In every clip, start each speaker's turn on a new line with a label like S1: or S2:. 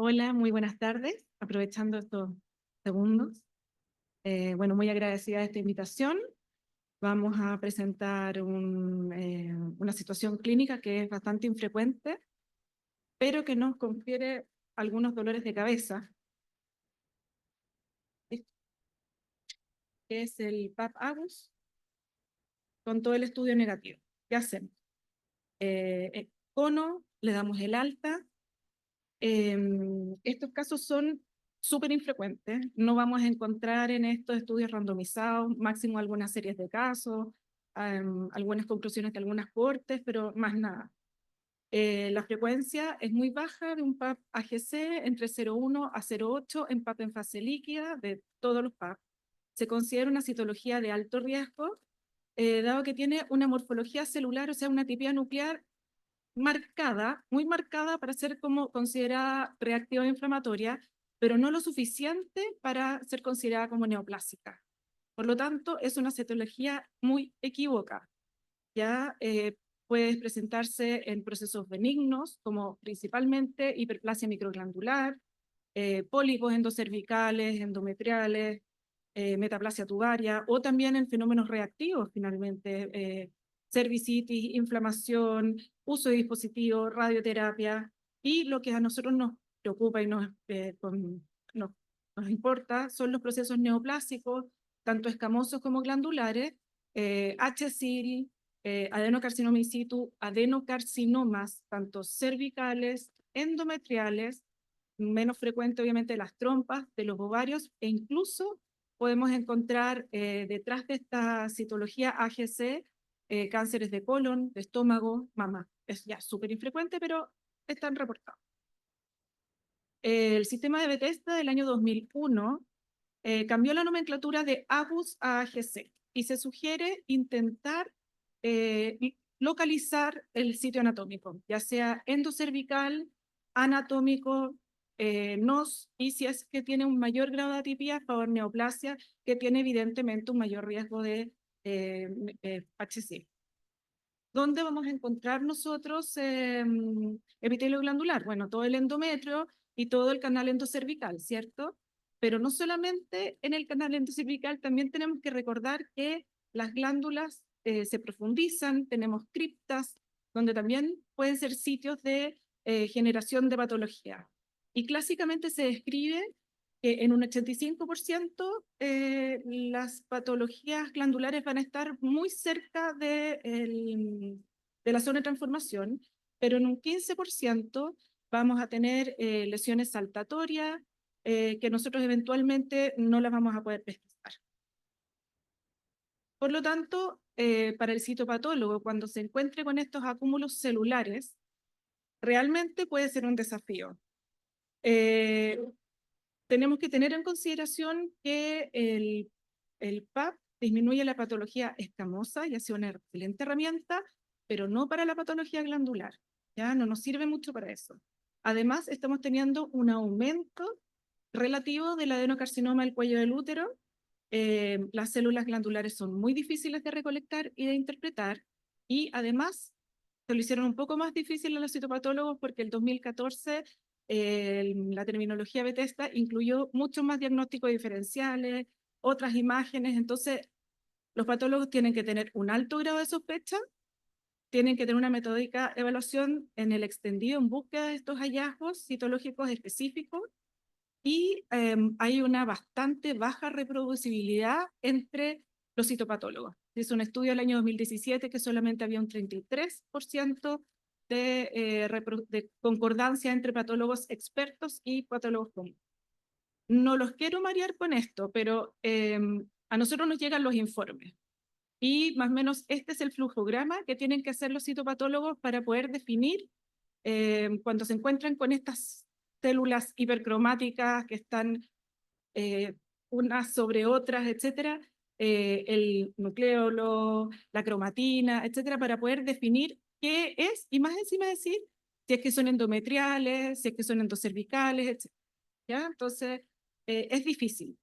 S1: Hola, muy buenas tardes. Aprovechando estos segundos, bueno, muy agradecida de esta invitación. Vamos a presentar una situación clínica que es bastante infrecuente, pero que nos confiere algunos dolores de cabeza. Este es el PAP Agus con todo el estudio negativo. ¿Qué hacemos? Cono, le damos el alta. Estos casos son súper infrecuentes. No vamos a encontrar en estos estudios randomizados, máximo algunas series de casos, algunas conclusiones de algunas cortes, pero más nada. La frecuencia es muy baja de un PAP AGC entre 0,1 a 0,8 en PAP en fase líquida de todos los PAP. Se considera una citología de alto riesgo, dado que tiene una morfología celular, o sea, una tipía nuclear marcada, muy marcada para ser como considerada reactiva e inflamatoria, pero no lo suficiente para ser considerada como neoplásica. Por lo tanto, es una citología muy equívoca. Ya puede presentarse en procesos benignos, como principalmente hiperplasia microglandular, pólipos endocervicales, endometriales, metaplasia tubaria, o también en fenómenos reactivos, finalmente, cervicitis, inflamación, uso de dispositivos, radioterapia, y lo que a nosotros nos preocupa y nos, nos importa son los procesos neoplásicos, tanto escamosos como glandulares, HSIL, adenocarcinoma in situ, adenocarcinomas, tanto cervicales, endometriales, menos frecuente obviamente de las trompas, de los ovarios, e incluso podemos encontrar detrás de esta citología AGC cánceres de colon, de estómago, mama. Es ya súper infrecuente, pero están reportados. El sistema de Bethesda del año 2001 cambió la nomenclatura de AGUS a AGC y se sugiere intentar localizar el sitio anatómico, ya sea endocervical, anatómico, NOS, y si es que tiene un mayor grado de atipia, favor neoplasia, que tiene evidentemente un mayor riesgo de HC. ¿Dónde vamos a encontrar nosotros epitelio glandular? Bueno, todo el endometrio y todo el canal endocervical, ¿cierto? Pero no solamente en el canal endocervical, también tenemos que recordar que las glándulas se profundizan, tenemos criptas, donde también pueden ser sitios de generación de patología. Y clásicamente se describe que en un 85% las patologías glandulares van a estar muy cerca de la zona de transformación, pero en un 15% vamos a tener lesiones saltatorias que nosotros eventualmente no las vamos a poder pesquisar. Por lo tanto, para el citopatólogo, cuando se encuentre con estos acúmulos celulares, realmente puede ser un desafío. Tenemos que tener en consideración que el PAP disminuye la patología escamosa y hace una excelente herramienta, pero no para la patología glandular. ¿Ya? No nos sirve mucho para eso. Además, estamos teniendo un aumento relativo del adenocarcinoma del cuello del útero. Las células glandulares son muy difíciles de recolectar y de interpretar, y además se lo hicieron un poco más difícil a los citopatólogos porque el 2014 la terminología Bethesda incluyó muchos más diagnósticos diferenciales, otras imágenes. Entonces los patólogos tienen que tener un alto grado de sospecha, tienen que tener una metódica evaluación en el extendido en búsqueda de estos hallazgos citológicos específicos, y hay una bastante baja reproducibilidad entre los citopatólogos. Es un estudio del año 2017 que solamente había un 33% de concordancia entre patólogos expertos y patólogos comunes. No los quiero marear con esto, pero a nosotros nos llegan los informes. Y más o menos este es el flujograma que tienen que hacer los citopatólogos para poder definir cuando se encuentran con estas células hipercromáticas que están unas sobre otras, etcétera, el nucleolo, la cromatina, etcétera, para poder definir qué es, y más encima decir si es que son endometriales, si es que son endocervicales, etcétera. ¿Ya? Entonces, es difícil.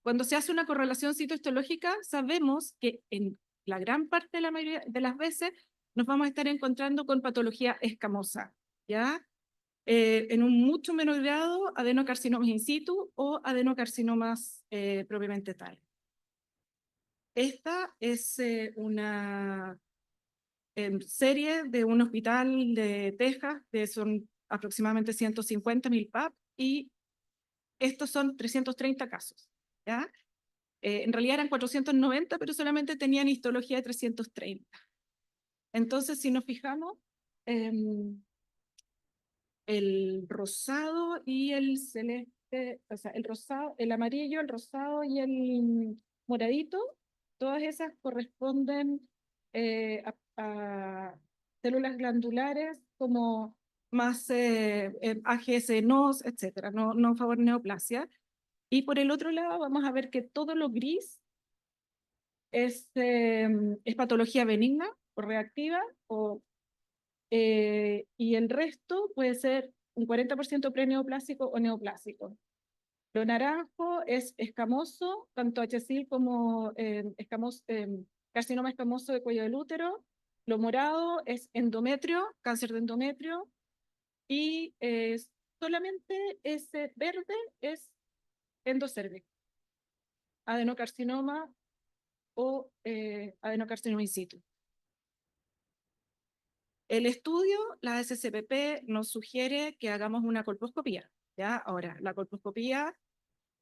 S1: Cuando se hace una correlación citohistológica, sabemos que en la gran parte de la mayoría de las veces nos vamos a estar encontrando con patología escamosa, ¿ya? en un mucho menor grado, adenocarcinomas in situ o adenocarcinomas propiamente tal. Esta es una serie de un hospital de Texas, que son aproximadamente 150.000 PAP, y estos son 330 casos, ¿ya? En realidad eran 490, pero solamente tenían histología de 330. Entonces, si nos fijamos, el rosado y el celeste, o sea, el rosado, el amarillo, el rosado y el moradito, todas esas corresponden a células glandulares como más AGS-NOS, etcétera, no favor neoplasia. Y por el otro lado vamos a ver que todo lo gris es patología benigna o reactiva, y el resto puede ser un 40% preneoplásico o neoplásico. Lo naranjo es escamoso, tanto HSIL como carcinoma escamoso de cuello del útero. Lo morado es endometrio, cáncer de endometrio. Y solamente ese verde es endocérvico, adenocarcinoma o adenocarcinoma in situ. El estudio, la SCPP, nos sugiere que hagamos una colposcopía, ¿ya? Ahora, la colposcopía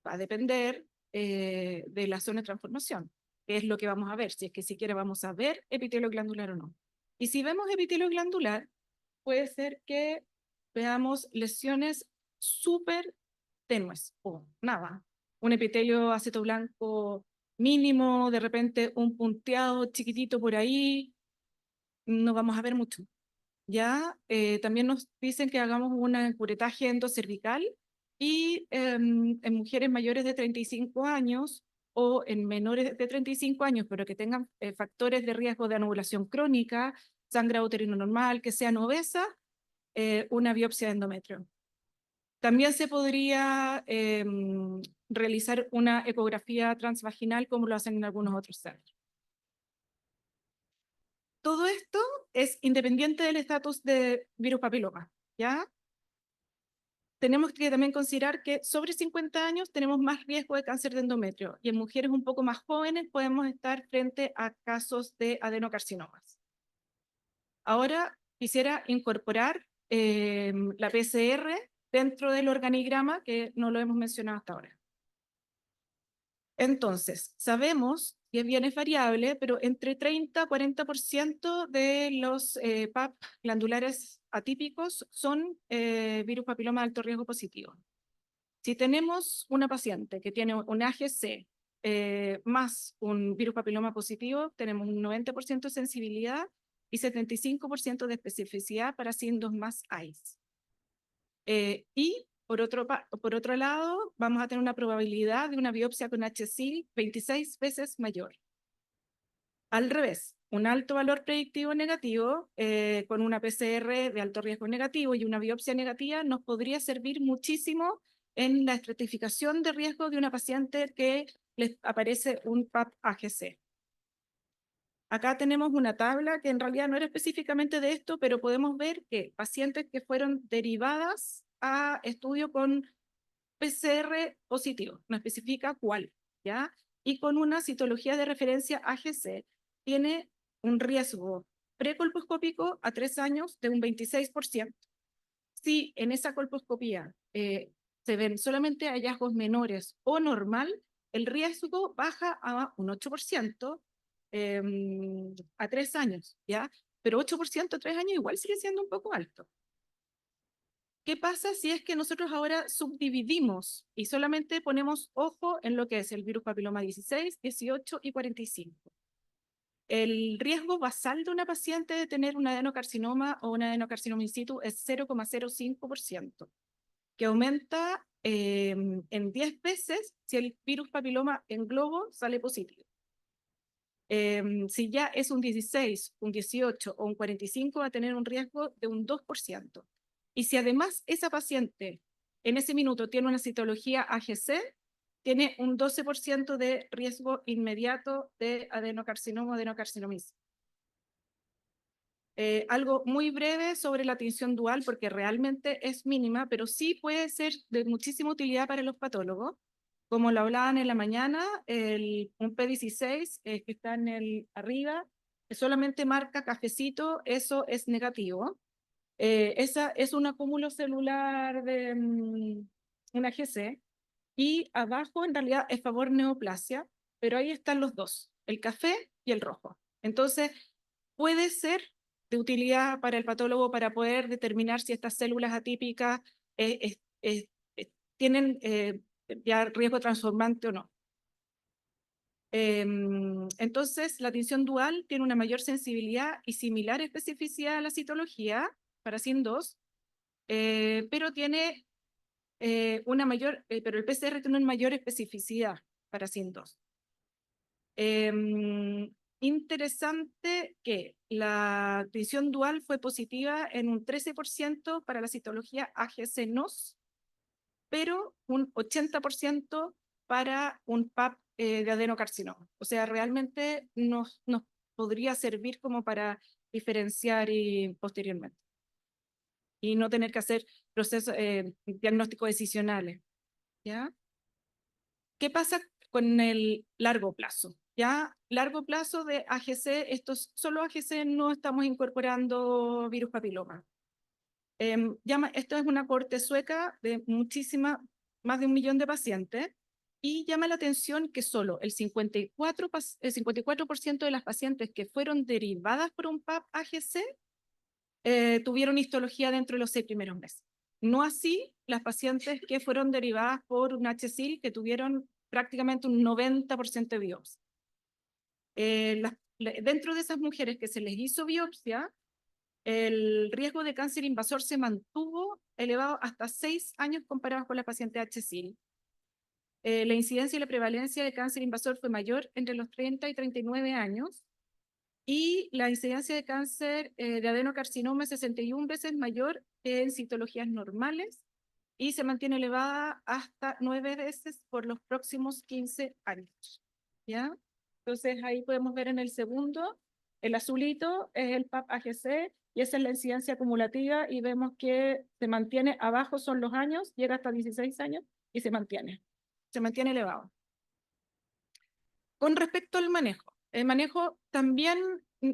S1: va a depender de la zona de transformación, que es lo que vamos a ver, si es que siquiera vamos a ver epitelio glandular o no. Y si vemos epitelio glandular, puede ser que veamos lesiones súper tenues o nada. Un epitelio acetoblanco mínimo, de repente un punteado chiquitito por ahí, no vamos a ver mucho. Ya también nos dicen que hagamos un curetaje endocervical y en mujeres mayores de 35 años o en menores de 35 años, pero que tengan factores de riesgo de anovulación crónica, sangrado uterino normal, que sean obesas, una biopsia de endometrio. También se podría realizar una ecografía transvaginal como lo hacen en algunos otros centros. Todo esto es independiente del estatus de virus papiloma, ¿ya? Tenemos que también considerar que sobre 50 años tenemos más riesgo de cáncer de endometrio y en mujeres un poco más jóvenes podemos estar frente a casos de adenocarcinomas. Ahora quisiera incorporar la PCR dentro del organigrama, que no lo hemos mencionado hasta ahora. Entonces, sabemos que bien es variable, pero entre 30 y 40% de los PAP glandulares atípicos son virus papiloma de alto riesgo positivo. Si tenemos una paciente que tiene un AGC más un virus papiloma positivo, tenemos un 90% de sensibilidad y 75% de especificidad para signos más AIS. Y por otro lado, vamos a tener una probabilidad de una biopsia con HSIL 26 veces mayor. Al revés, un alto valor predictivo negativo con una PCR de alto riesgo negativo y una biopsia negativa nos podría servir muchísimo en la estratificación de riesgo de una paciente que les aparece un PAP-AGC. Acá tenemos una tabla que en realidad no era específicamente de esto, pero podemos ver que pacientes que fueron derivadas a estudio con PCR positivo, no especifica cuál, ¿ya? Y con una citología de referencia AGC, tiene un riesgo precolposcópico a 3 años de un 26%. Si en esa colposcopía se ven solamente hallazgos menores o normal, el riesgo baja a un 8% a 3 años, ¿ya? Pero 8% a 3 años igual sigue siendo un poco alto. ¿Qué pasa si es que nosotros ahora subdividimos y solamente ponemos ojo en lo que es el virus papiloma 16, 18 y 45? El riesgo basal de una paciente de tener un adenocarcinoma o un adenocarcinoma in situ es 0,05%, que aumenta en 10 veces si el virus papiloma en globo sale positivo. Si ya es un 16, un 18 o un 45, va a tener un riesgo de un 2%. Y si además esa paciente en ese minuto tiene una citología AGC, tiene un 12% de riesgo inmediato de adenocarcinoma o adenocarcinomis. Algo muy breve sobre la tinción dual, porque realmente es mínima, pero sí puede ser de muchísima utilidad para los patólogos. Como lo hablaban en la mañana, un P16 que está en el arriba, que solamente marca cafecito, eso es negativo. Esa es un acúmulo celular de una GC, y abajo en realidad es favor neoplasia, pero ahí están los dos, el café y el rojo. Entonces, puede ser de utilidad para el patólogo para poder determinar si estas células atípicas tienen ya riesgo transformante o no. Entonces, la tinción dual tiene una mayor sensibilidad y similar especificidad a la citología para SIN2, pero tiene pero el PCR tiene una mayor especificidad para SIN2. Interesante que la tinción dual fue positiva en un 13% para la citología AGC-NOS, pero un 80% para un PAP de adenocarcinoma. O sea, realmente nos podría servir como para diferenciar posteriormente y no tener que hacer procesos diagnósticos decisionales, ¿ya? ¿Qué pasa con el largo plazo? Ya, largo plazo de AGC, solo AGC no estamos incorporando virus papiloma. Esto es una corte sueca de más de 1 millón de pacientes, y llama la atención que solo el 54% de las pacientes que fueron derivadas por un PAP AGC tuvieron histología dentro de los 6 primeros meses. No así las pacientes que fueron derivadas por un HSIL, que tuvieron prácticamente un 90% de biopsia. Dentro de esas mujeres que se les hizo biopsia, el riesgo de cáncer invasor se mantuvo elevado hasta 6 años comparado con la paciente HSIL. La incidencia y la prevalencia de cáncer invasor fue mayor entre los 30 y 39 años, y la incidencia de cáncer de adenocarcinoma es 61 veces mayor que en citologías normales, y se mantiene elevada hasta 9 veces por los próximos 15 años. ¿Ya? Entonces ahí podemos ver en el segundo, el azulito es el PAP-AGC, y esa es la incidencia acumulativa, y vemos que se mantiene, abajo son los años, llega hasta 16 años, y se mantiene elevado. Con respecto al manejo, el manejo también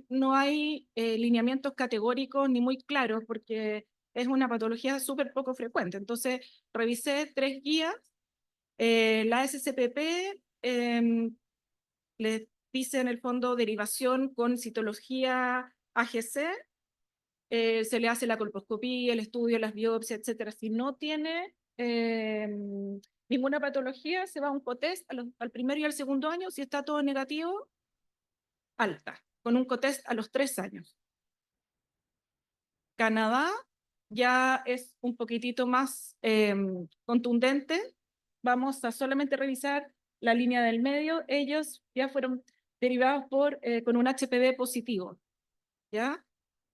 S1: no hay lineamientos categóricos ni muy claros, porque es una patología súper poco frecuente. Entonces, revisé 3 guías. La SCPP les dice en el fondo derivación con citología AGC, se le hace la colposcopía, el estudio, las biopsias, etcétera. Si no tiene ninguna patología, se va a un cotest al primero y al segundo año. Si está todo negativo, alta, con un cotest a los 3 años. Canadá ya es un poquitito más contundente. Vamos a solamente revisar la línea del medio. Ellos ya fueron derivados con un HPV positivo, ¿ya?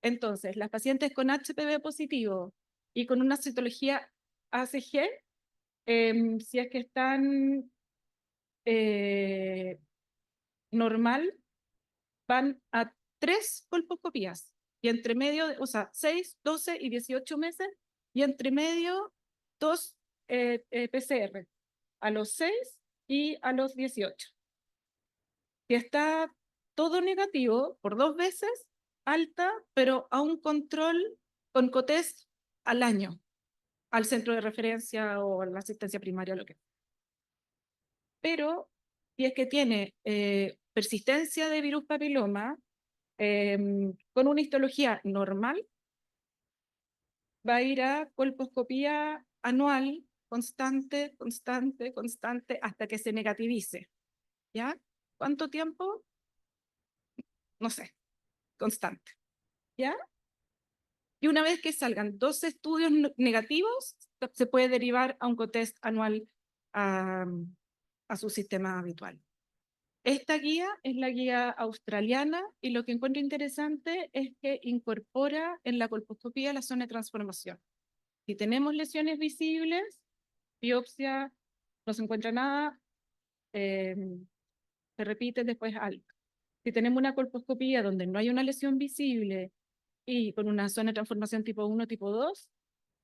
S1: Entonces, las pacientes con HPV positivo y con una citología ACG, si es que están normal, van a 3 colposcopías, y entre medio, o sea, 6, 12 y 18 meses, y entre medio 2 PCR, a los 6 y a los 18. Si está todo negativo por 2 veces, alta, pero a un control con COTES al año, al centro de referencia o a la asistencia primaria, lo que sea. Pero si es que tiene persistencia de virus papiloma, con una histología normal, va a ir a colposcopía anual, constante, constante, constante, hasta que se negativice. ¿Ya? ¿Cuánto tiempo? No sé, constante. ¿Ya? Y una vez que salgan 2 estudios negativos, se puede derivar a un cotest anual a su sistema habitual. Esta guía es la guía australiana, y lo que encuentro interesante es que incorpora en la colposcopía la zona de transformación. Si tenemos lesiones visibles, biopsia, no se encuentra nada, se repite después algo. Si tenemos una colposcopía donde no hay una lesión visible y con una zona de transformación tipo 1, tipo 2,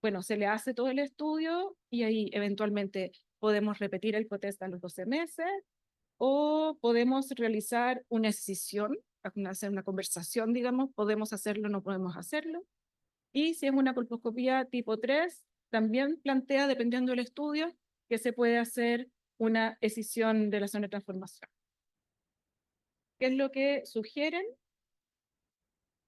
S1: bueno, se le hace todo el estudio y ahí eventualmente podemos repetir el cotest a los 12 meses o podemos realizar una escisión, hacer una conversación, digamos, podemos hacerlo, no podemos hacerlo. Y si es una colposcopía tipo 3, también plantea, dependiendo del estudio, que se puede hacer una escisión de la zona de transformación. ¿Qué es lo que sugieren?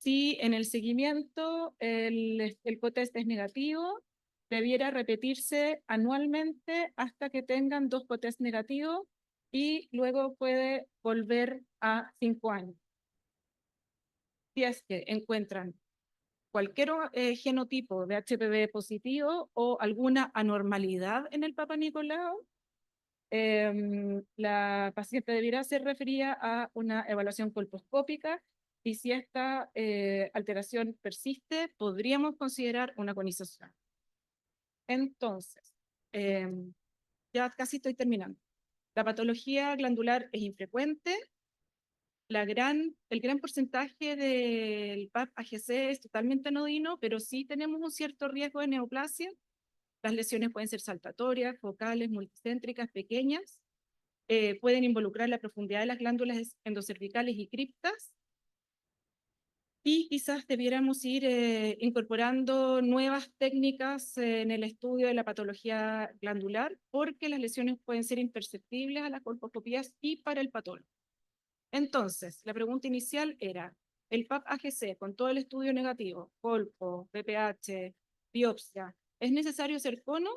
S1: Si en el seguimiento el cotest es negativo, debiera repetirse anualmente hasta que tengan 2 cotests negativos y luego puede volver a 5 años. Si es que encuentran cualquier genotipo de HPV positivo o alguna anormalidad en el Papa Nicolau, la paciente deberá ser referida a una evaluación colposcópica y si esta alteración persiste, podríamos considerar una conización. Entonces, ya casi estoy terminando. La patología glandular es infrecuente. El gran porcentaje del PAP-AGC es totalmente anodino, pero sí tenemos un cierto riesgo de neoplasia. Las lesiones pueden ser saltatorias, focales, multicéntricas, pequeñas. Pueden involucrar la profundidad de las glándulas endocervicales y criptas. Y quizás debiéramos ir incorporando nuevas técnicas en el estudio de la patología glandular, porque las lesiones pueden ser imperceptibles a las colposcopías y para el patólogo. Entonces, la pregunta inicial era, el PAP-AGC con todo el estudio negativo, colpo, BPH, biopsia, ¿es necesario hacer cono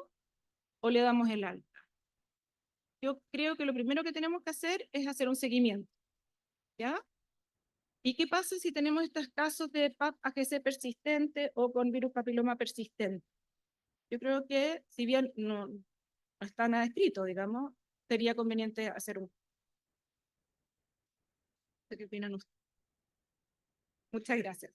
S1: o le damos el alta? Yo creo que lo primero que tenemos que hacer es hacer un seguimiento, ¿ya? ¿Y qué pasa si tenemos estos casos de PAP-AGC persistente o con virus papiloma persistente? Yo creo que, si bien no está nada escrito, digamos, sería conveniente hacer un... ¿Qué opinan ustedes? Muchas gracias.